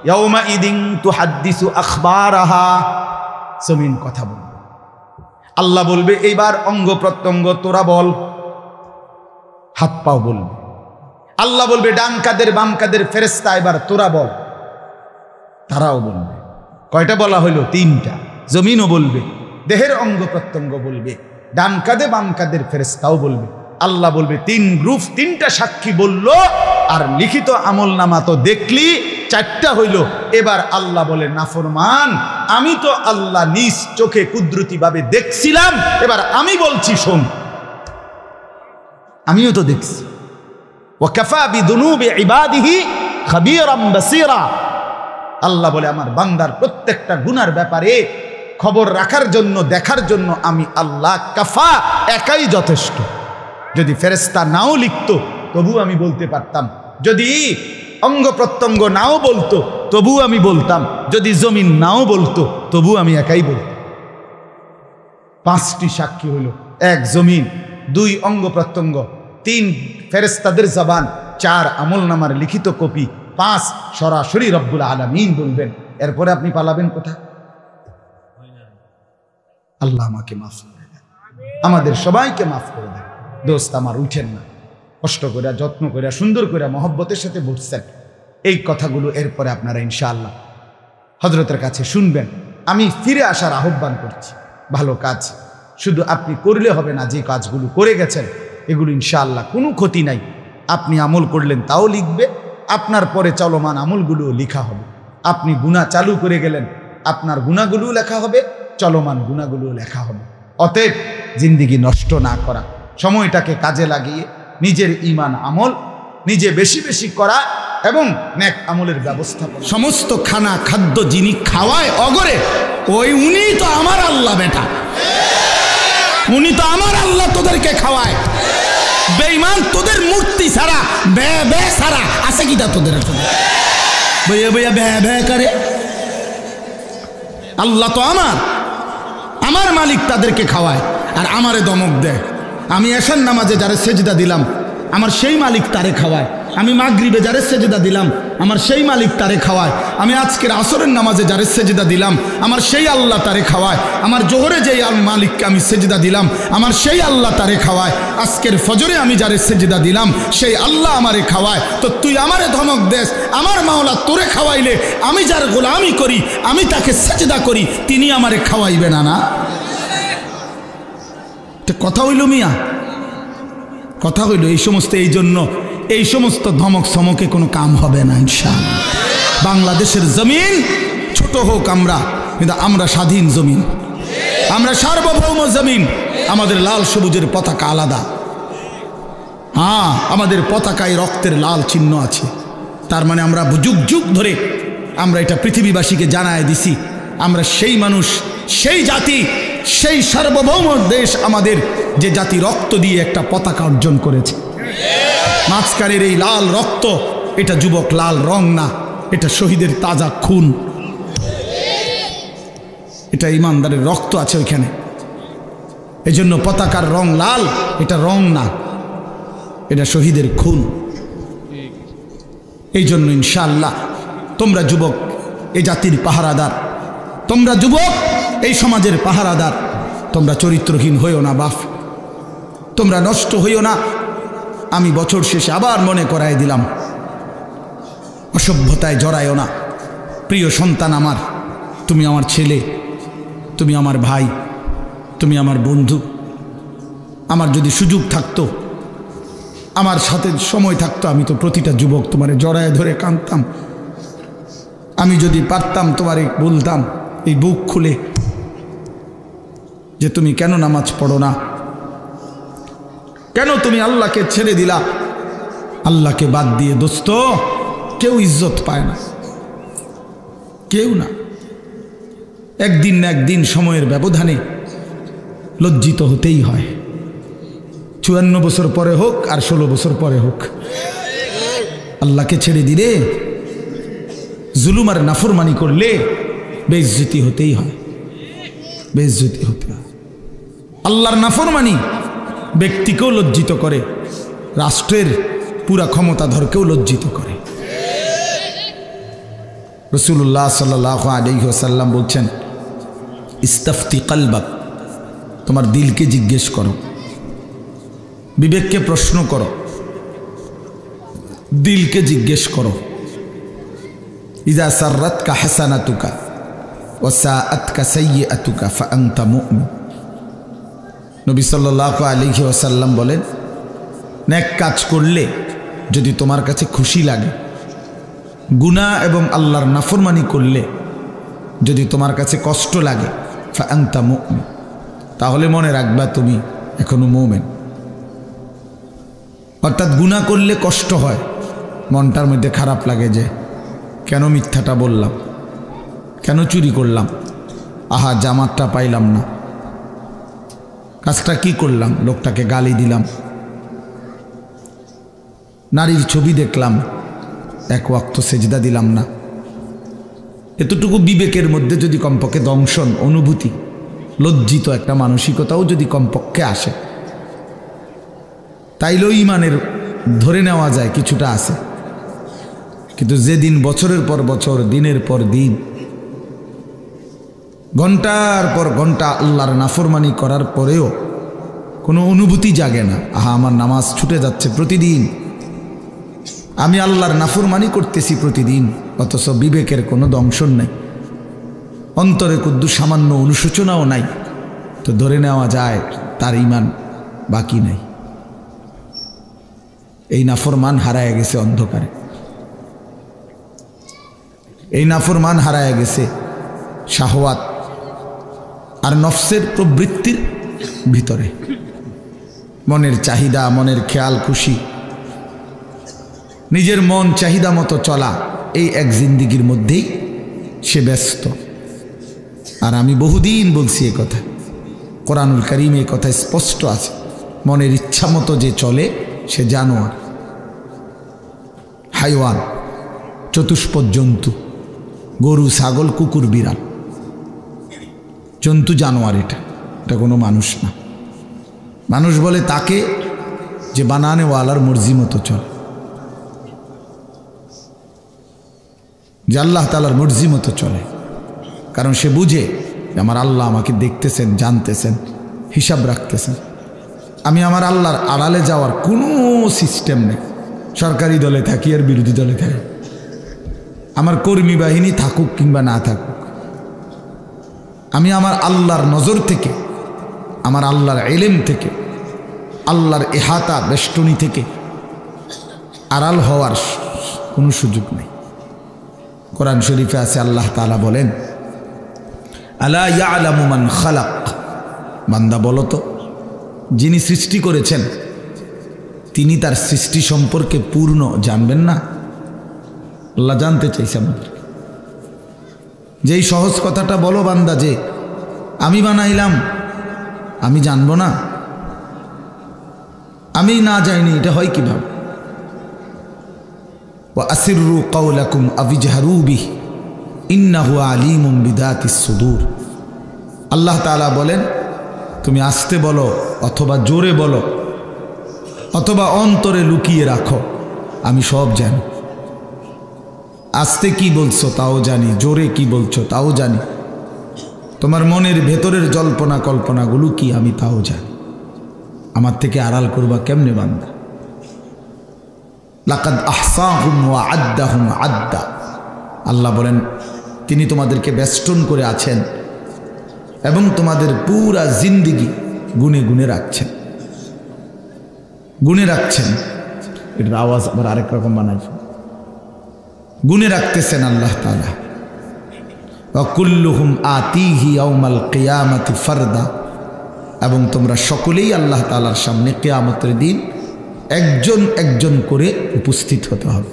ইয়াউমা ইদিন তুহাদ্দিসু আখবারাহা। জমিন কথা বলবে। আল্লাহ বলবে এইবার অঙ্গ প্রত্যঙ্গ তোরা বল। হাত পাও বলবে। আল্লাহ বলবে ডান কাদের বাম কাদের ফেরেশতা এবার তোরা বল। তারাও বলবে। কয়টা বলা হইল? 3টা। জমিনও বলবে, দেহের অঙ্গ প্রত্যঙ্গ বলবে, ডান কাঁধে বাম কাঁধের ফেরেশতাও বলবে। আল্লাহ বলবে 3 গ্রুপ, 3টা সাক্ষী বলল, আর লিখিত আমল নামা তো দেখলি 4টা হইল। এবার আল্লাহ বলে নাফরমান আমি তো আল্লাহ নিজ চোখে কুদরতি ভাবে দেখছিলাম, এবার আমি বলছি শোন। আমিও তো দেখছি। ওয়া কাফা বিদুনুবি ইবাদিহি খাবীরাম বাসীরা। আল্লাহ বলে আমার বান্দার প্রত্যেকটা গুনার ব্যাপারে খবর রাখার জন্য, দেখার জন্য আমি আল্লাহ কাফা, একাই যথেষ্ট। যদি ফেরেশতা নাও লিখতো তবু আমি বলতে পারতাম, যদি অঙ্গ প্রত্যঙ্গ নাও বলতো তবু আমি বলতাম, যদি জমিন নাও বলতো তবু আমি একাই বলতাম। 5টি সাক্ষী হলো, 1 জমিন, 2 অঙ্গ প্রত্যঙ্গ, 3 ফেরেশতাদের জবান, 4 আমলনামার লিখিত কপি, 5 সরাসরি রব্বুল আলামিন বলবেন। এরপরে আপনি পালাবেন কোথায়? আল্লাহ আমাকে মাফ করে দেন, আমাদের সবাইকে মাফ করে দেন। দোস্ত আমার উঠেন না, কষ্ট করে, যত্ন করে, সুন্দর করে, মহব্বতের সাথে বসছেন। এই কথাগুলো এরপরে আপনারা ইনশাআল্লাহ হযরতের কাছে শুনবেন। আমি ফিরে আসার আহ্বান করছি। ভালো কাজ শুধু আপনি করলে হবে না, যে কাজগুলো করে গেছেন এগুলো ইনশাআল্লাহ কোনো ক্ষতি নাই। আপনি আমল করলেন তাও লিখবে, আপনার পরে চলমান আমলগুলোও লেখা হবে। আপনি গুনাহ চালু করে গেলেন, আপনার গুনাহগুলোও লেখা হবে, চলমান গুনাহগুলোও লেখা হবে। অতএব জিন্দেগি নষ্ট না করা, সময়টাকে কাজে লাগিয়ে নিজের ঈমান আমল নিজে বেশি বেশি করা এবং নেক আমলের ব্যবস্থা করা। সমস্ত খানা খাদ্য যিনি খাওয়ায় অগরে, ওই উনি তো আমার আল্লাহ বেটা, উনি তো আমার আল্লাহ তোদেরকে খাওয়ায়। বেঈমান তোদের মূর্তি ছাড়া, বে বে ছাড়া আছে কিটা তোদের? বইয়া বইয়া বে বে করে। আল্লাহ তো আমার মালিক তাদেরকে খাওয়ায় আর আমারে দমক দেয়। আমি এশার নামাজে যারা সেজদা দিলাম, আমার সেই মালিক তারে খাওয়ায়। আমি মাগরিবে যারে সেজদা দিলাম আমার সেই মালিক তারে খাওয়ায়। আমি আজকের আসরের নামাজে যারে সেজদা দিলাম আমার সেই আল্লাহ তারে খাওয়ায়। আমার জোহরে যেই মালিককে আমি সেজদা দিলাম আমার সেই আল্লাহ তারে খাওয়ায়। আজকের ফজরে আমি যারে সেজদা দিলাম সেই আল্লাহ আমারে খাওয়ায়। তো তুই আমারে ধমক দেস, আমার মাওলা তোরে খাওয়াইলে আমি যার গোলামি করি আমি তাকে সেজদা করি, তিনি আমারে খাওয়াইবে না? না কথা হইল মিয়া, কথা হইল। এই সমস্ত এই সমস্ত ধমক সমকে কোনো কাম হবে না ইনশাআল্লাহ। বাংলাদেশের জমিন ছোট হোক আমরা, কিন্তু আমরা স্বাধীন জমিন, আমরা সার্বভৌম জমিন। আমাদের লাল সবুজের পতাকা আলাদা। হ্যাঁ, আমাদের পতাকায় রক্তের লাল চিহ্ন আছে। তার মানে আমরা যুগ যুগ ধরে আমরা এটা পৃথিবীবাসীকে জানায় দিছি আমরা সেই মানুষ, সেই জাতি, সেই সার্বভৌম দেশ আমাদের, যে জাতি রক্ত দিয়ে একটা পতাকা অর্জন করেছে। মাঝখানের এই লাল রক্ত, এটা যুবক লাল রং না, এটা শহীদের তাজা খুন, এটা ইমানদারের রক্ত আছে ওইখানে। এজন্য পতাকার রং লাল, এটা রং না, এটা শহীদের খুন। এই জন্য ইনশাআল্লাহ তোমরা যুবক এই জাতির পাহারাদার, তোমরা যুবক এই সমাজের পাহারাদার। তোমরা চরিত্রহীন হইও না বাপ, তোমরা নষ্ট হইও না। আমি বছর শেষে আবার মনে করাই দিলাম, অসভ্যতায় জড়াইও না। প্রিয় সন্তান আমার, তুমি আমার ছেলে, তুমি আমার ভাই, তুমি আমার বন্ধু। আমার যদি সুযোগ থাকতো, আমার সাথে সময় থাকতো, আমি তো প্রতিটা যুবক তোমারে জড়ায় ধরে কাঁদতাম। আমি যদি পারতাম তোমারে বলতাম এই বুক খুলে যে তুমি কেন নামাজ পড়ো না, কেন তুমি আল্লাহকে ছেড়ে দিলা। আল্লাহকে বাদ দিয়ে দোস্ত কেউ ইজ্জত পায় না, কেউ না। একদিন না একদিন সময়ের ব্যবধানে লজ্জিত হতেই হয়। 54 বছর পরে হোক আর 16 বছর পরে হোক, আল্লাহকে ছেড়ে দিলে, জুলুম আর নাফরমানি করলে বেইজ্জতি হতেই হয়, বেইজ্জতি হতে হয়। আল্লাহর নাফরমানি ব্যক্তিকেও লজ্জিত করে, রাষ্ট্রের পুরা ক্ষমতাধরকেও লজ্জিত করে। রাসূলুল্লাহ সাল্লাল্লাহু আলাইহি ওয়াসাল্লাম বলছেন, ইস্তাফতি কলবাক, তোমার দিলকে জিজ্ঞেস করো, বিবেককে প্রশ্ন করো, দিলকে জিজ্ঞেস করো। ইযা সাররাতকা হাসানাতুকা ওয়া সাআতকা সাইয়্যাতুকা ফাআনতা মুমিন। নবী সাল্লাল্লাহু আলাইহি ওয়াসাল্লাম বলেন, নেক কাজ করলে যদি তোমার কাছে খুশি লাগে, গুনাহ এবং আল্লাহর নাফরমানি করলে যদি তোমার কাছে কষ্ট লাগে, ফাআনতা মুমিন, তাহলে মনে রাখবা তুমি এখনো মুমিন। অর্থাৎ গুনাহ করলে কষ্ট হয়, মনটার মধ্যে খারাপ লাগে যে কেন মিথ্যাটা বললাম, কেন চুরি করলাম, আহা জামাতটা পাইলাম না, কাজটা কি করলাম, লোকটাকে গালি দিলাম, নারীর ছবি দেখলাম, এক ওয়াক্ত সেজদা দিলাম না। এতটুকু বিবেকের মধ্যে যদি কমপক্ষে দংশন, অনুভূতি, লজ্জিত একটা মানসিকতাও যদি কমপক্ষে আসে, তাইলেও ইমানের ধরে নেওয়া যায় কিছুটা আছে। কিন্তু যেদিন বছরের পর বছর, দিনের পর দিন, ঘন্টার পর ঘন্টা আল্লাহর নাফরমানি করার পরেও কোনো অনুভূতি জাগে না, আহা আমার নামাজ ছুটে যাচ্ছে প্রতিদিন, আমি আল্লাহর নাফরমানি করতেছি প্রতিদিন, অথচ বিবেকের কোনো দংশন নাই, অন্তরে কুদ্দু সামান্য অনুশোচনাও নাই, তো ধরে নেওয়া যায় তার ঈমান বাকি নাই। এই নাফরমান হারায় গেছে অন্ধকারে, এই নাফরমান হারায় গেছে শাহওয়াত আর নফসের প্রবৃত্তির ভিতরে। মনের চাহিদা, মনের খেয়াল খুশি, নিজের মন চাহিদা মতো চলা, এই এক জিন্দিগির মধ্যেই সে ব্যস্ত। আর আমি বহুদিন বলছি এ কথা, কোরআনুল কারীমে এই কথা স্পষ্ট আছে, মনের ইচ্ছা মতো যে চলে সে জানোয়ার, হাইওয়ান, চতুষ্পদ জন্তু, গরু, ছাগল, কুকুর, বিড়াল, জন্তু, জানোয়ার। এটা কোনো মানুষ না। মানুষ বলে তাকে যে বানানেওয়ালার মর্জি মতো চলে, যে আল্লাহ তাআলার মর্জি মতো চলে, কারণ সে বুঝে যে আমার আল্লাহ আমাকে দেখতেছেন, জানতেছেন, হিসাব রাখতেছেন। আমি আমার আল্লাহর আড়ালে যাওয়ার কোনো সিস্টেম নেই। সরকারি দলে থাকি আর বিরোধী দলে থাকি, আমার কর্মী বাহিনী থাকুক কিংবা না থাকুক, আমি আমার আল্লাহর নজর থেকে, আমার আল্লাহর ইলম থেকে, আল্লাহর ইহাতা বেষ্টনী থেকে আড়াল হওয়ার কোনো সুযোগ নেই। কোরআন শরীফে আছে, আল্লাহ তাআলা বলেন, আলা ইয়ালামু মান খালাক, বান্দা বলো তো, যিনি সৃষ্টি করেছেন তিনি তার সৃষ্টি সম্পর্কে পূর্ণ জানবেন না? আল্লাহ জানতে চাইছে আমাদের। যেই সহজ কথাটা বলো বান্দা, যে আমি বানাইলাম, আমি জানবো না, আমি না যাইনি, এটা হয় কিভাবে? ওয়া আসিররু কাওলাকুম আবিজহারু বিহি ইন্নাহু আলিমুম বিদাতিস সুদূর। আল্লাহ তাআলা বলেন, তুমি আস্তে বলো অথবা জোরে বলো অথবা অন্তরে লুকিয়ে রাখো, আমি সব জানি। আস্তে কি বলছো তাও জানি, জোরে কি বলছো তাও জানি, তোমার মনের ভেতরের জল্পনা কল্পনাগুলো কি আমি তাও জানি। আমার থেকে আড়াল করবা কেমনে বান্দা? লাকাদ আহসাহুম ওয়া আদ্দাহুম আদ্দা। আল্লাহ বলেন, তিনি তোমাদেরকে বেষ্টন করে আছেন এবং তোমাদের পুরা জিন্দিগি গুনে গুনে রাখছেন, গুনে রাখছেন। এটার আওয়াজ আবার আরেক রকম বানাইছে, গুনে রাখতেছেন আল্লাহ তাআলা। ওয়া কুল্লুহুম আতিহি ইয়াউমাল কিয়ামাতি ফারদা, এবং তোমরা সকলেই আল্লাহ তাআলার সামনে কিয়ামতের দিন একজন একজন করে উপস্থিত হতে হবে।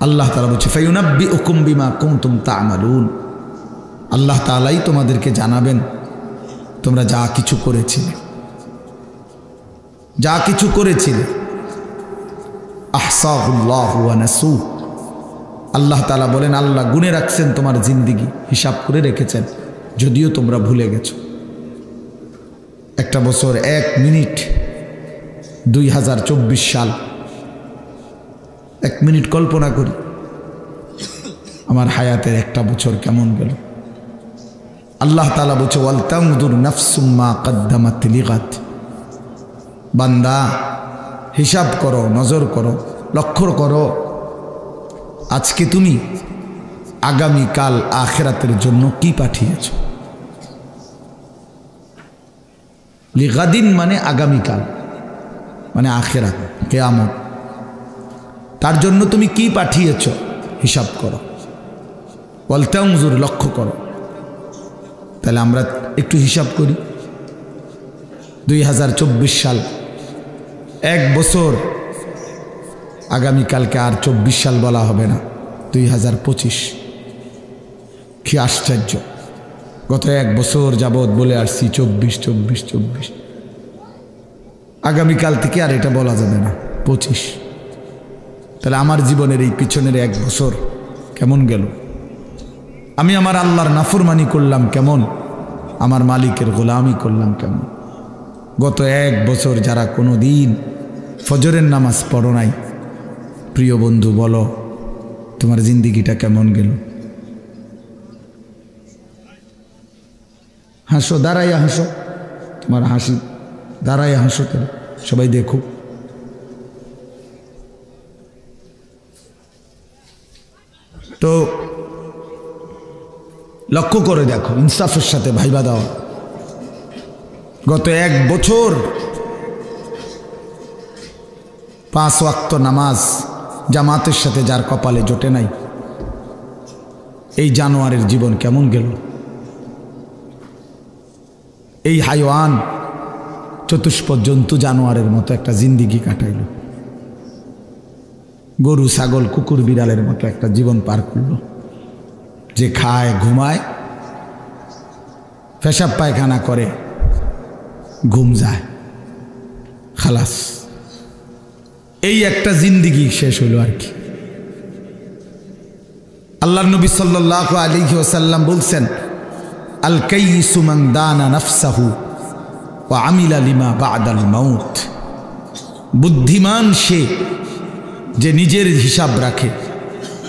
আল্লাহ তাআলা বলছে, ফায়ুনাব্বিউকুম বিমা কুনতুম তা'মালুন। আল্লাহ তাআলাই তোমাদেরকে জানাবেন তোমরা যা কিছু করেছিলে, যা কিছু করেছিলে। আহসাহুল্লাহু ওয়া নাসু। আল্লাহ তাআলা বলেন, আল্লাহ গুনে রাখছেন তোমার জিন্দিগি, হিসাব করে রেখেছেন, যদিও তোমরা ভুলে গেছো। একটা বছর 1 মিনিট, 2024 সাল, 1 মিনিট কল্পনা করি আমার হায়াতের একটা বছর কেমন গেল। আল্লাহ তাআলা বলছে, ওয়াল তানজুর নাফসুম মা কদ্দামাত লিগাদ। বান্দা হিসাব করো, নজর করো, লক্ষ্য করো, আজকে তুমি আগামীকাল আখিরাতের জন্য কি পাঠিয়েছ। লিগাদিন মানে আগামীকাল, মানে আখিরাত, কিয়ামত। তার জন্য তুমি কি পাঠিয়েছ হিসাব করো। ওয়াল তানজুর, লক্ষ্য করো। তাহলে আমরা একটু হিসাব করি। 2024 সাল, 1 বছর, আগামীকালকে আর 24 সাল বলা হবে না, 2025। কি আশ্চর্য! গত 1 বছর যাবৎ বলে আসছি 24 24 24, আগামীকাল থেকে আর এটা বলা যাবে না, 25। তাহলে আমার জীবনের এই পিছনের 1 বছর কেমন গেল? আমি আমার আল্লাহর নাফরমানি করলাম কেমন, আমার মালিকের গোলামি করলাম কেমন? গত 1 বছর যারা কোনো দিন ফজরের নামাজ পড়ো নাই, প্রিয় বন্ধু বলো তোমার জিন্দিগিটা কেমন গেল? হাসো, দাঁড়াইয়া হাসো, তোমার হাসি দাঁড়াইয়া হাসো, তাহলে সবাই দেখুক। তো লক্ষ্য করে দেখো, ইনসাফের সাথে ভাইবা দাও। গত 1 বছর 5 ওয়াক্ত নামাজ জামাতের সাথে যার কপালে জোটে নাই, এই জানোয়ারের জীবন কেমন গেল? এই হাইওয়ান, চতুষ্পদ জন্তু জানোয়ারের মতো একটা জিন্দিগি কাটাইল, গরু ছাগল কুকুর বিড়ালের মতো একটা জীবন পার করল, যে খায়, ঘুমায়, পেশাব পায়খানা করে, ঘুম যায়, খালাস। এই একটা জিন্দিগি শেষ হলো আর কি। আল্লাহর নবী সাল্লাল্লাহু আলাইহি ওয়াসাল্লাম বলছেন, আল কাইয়িসু মান দানা নাফসাহু ওয়া আমিলা লিমা বা'দাল মাউত। বুদ্ধিমান সে যে নিজের হিসাব রাখে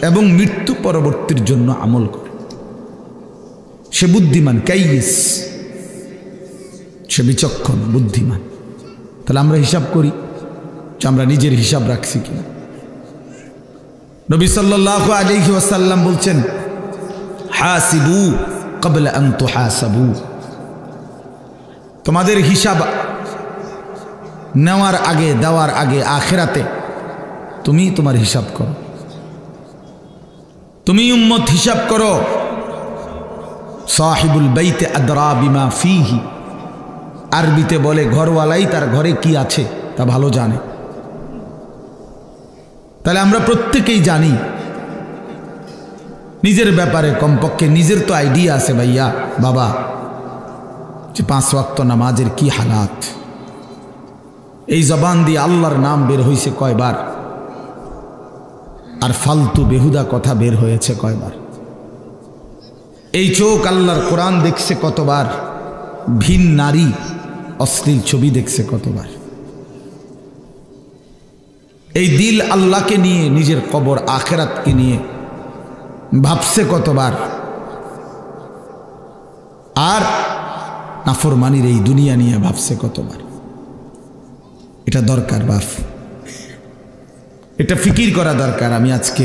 এবং মৃত্যু পরবর্তীর জন্য আমল করে। সে বুদ্ধিমান, কাইয়িস, সে বিচক্ষণ, বুদ্ধিমান। তাহলে আমরা হিসাব করি যে আমরা নিজের হিসাব রাখছি কিনা। নবী সাল্লাল্লাহু আলাইহি ওয়াসাল্লাম বলছেন, হাসিবু ক্বাবলা আন তুহাসাবু, তোমাদের হিসাব নেওয়ার আগে, দেওয়ার আগে আখিরাতে তুমি তোমার হিসাব করো। তুমি উম্মত হিসাব করো। সাহিবুল বাইতে আদরা বিমা ফিহি, আরবিতে বলে ঘরওয়ালাই তার ঘরে কি আছে তা ভালো জানে। তাহলে আমরা প্রত্যেকেই জানি নিজের ব্যাপারে, কমপক্ষে নিজের তো আইডিয়া আছে ভাইয়া বাবা, যে 5 ওয়াক্ত নামাজের কি হালাত, এই জবান দিয়ে আল্লাহর নাম বের হয়েছে কয়বার, আর ফালতু বেহুদা কথা বের হয়েছে কয়বার। এই চোখ আল্লাহর কোরআন দেখছে কতবার, ভিন নারী অশ্লীল ছবি দেখছে কতবার। এই দিল আল্লাহকে নিয়ে, নিজের কবর আখেরাতকে নিয়ে ভাবছে কতবার, আর নাফরমানির এই দুনিয়া নিয়ে ভাবছে কতবার। এটা দরকার বাপ, এটা ফিকির করা দরকার। আমি আজকে